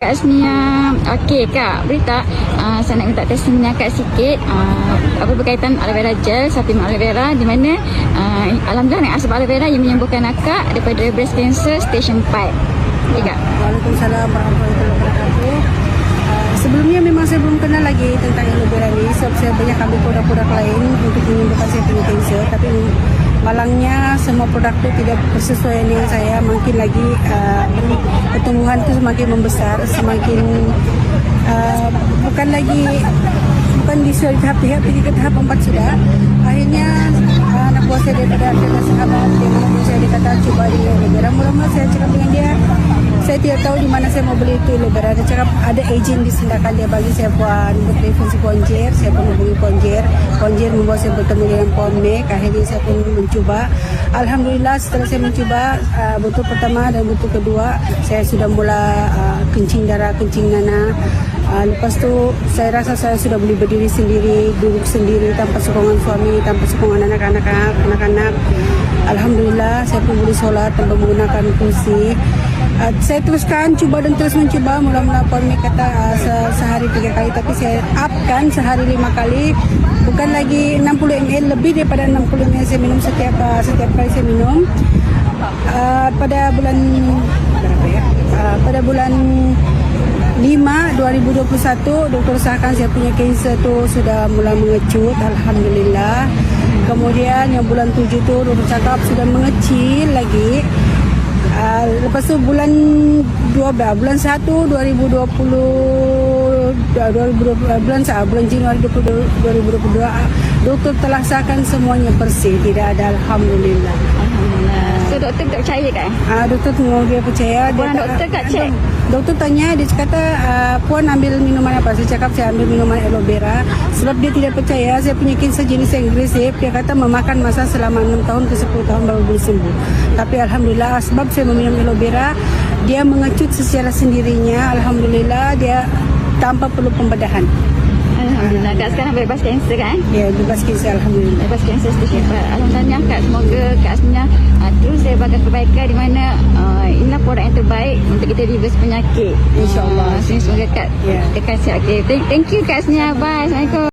Kak Asnia, okey Kak, boleh tak saya nak minta testimoni Kak sikit apa berkaitan aloe vera gel, suplemen aloe vera di mana alhamdulillah dengan asap aloe vera yang menyembuhkan akak daripada breast cancer stage 4. Okay, Kak. Waalaikumsalam warahmatullahi wabarakatuh. Sebelumnya memang saya belum kenal lagi tentang aloe vera ni, sebab saya banyak ambil produk-produk lain untuk menyembuhkan saya punya kanser, tapi malangnya semua produk itu tidak bersesuaian dengan saya. Makin lagi pertumbuhan itu semakin membesar, semakin bukan di tahap 3 ke tahap 4 sudah. Akhirnya anak buah saya daripada ada sahabat yang saya dikata cuba di aloe vera. Mula-mula saya cakap dengan dia, saya tidak tahu di mana saya mau beli itu aloe vera. Dia cakap ada agent di Sendakan, dia bagi saya buat nombor telefon si Ponjer. Saya pun hubungi Ponjer membawa saya bertemu dengan Puan Mek. Akhirnya saya pun mencuba. Alhamdulillah setelah saya mencuba botol pertama dan botol kedua, saya sudah mula kencing darah, kencing nanah. Lepas tu saya rasa saya sudah boleh berdiri sendiri, duduk sendiri tanpa sokongan suami, tanpa sokongan anak-anak. Alhamdulillah saya pun boleh solat tanpa menggunakan kursi. Saya teruskan cuba dan terus mencuba. Mula-mula Puan Mek kata sehari 3 kali, tapi saya upkan sehari 5 kali. Bukan lagi 60 ml, lebih daripada 60 ml saya minum setiap kali saya minum. Pada bulan berapa ya? Pada bulan 5 2021 doktor sahkan saya punya kanser tu sudah mula mengecut, alhamdulillah. Kemudian yang bulan 7 tu doktor cakap sudah mengecil lagi. Lepas tu bulan 1 2020 bulan Januari 2022 doktor telah sahkan semuanya bersih, tidak ada, alhamdulillah. So doktor tak percaya kan? Doktor tengok dia percaya. Puan doktor kat cek? Doktor tanya, dia kata Puan ambil minuman apa? Saya cakap saya ambil minuman aloe vera. Sebab dia tidak percaya saya punya kanser jenis agresif. Dia kata memakan masa selama 6 tahun ke 10 tahun baru boleh sembuh. Tapi alhamdulillah sebab saya meminum aloe vera, dia mengecut secara sendirinya. Alhamdulillah dia tanpa perlu pembedahan. Alhamdulillah. Kak sekarang bebas kanser kan? Ya, bebas kanser, alhamdulillah. Bebas kanser stage 4. Alhamdulillah Kak, semoga Kak Asnia terus saya bagi kebaikan di mana inilah produk yang terbaik untuk kita reverse penyakit. InsyaAllah. Semoga Kak kekal sihat. Okay. Thank you Kak Asnia. Bye. Assalamualaikum.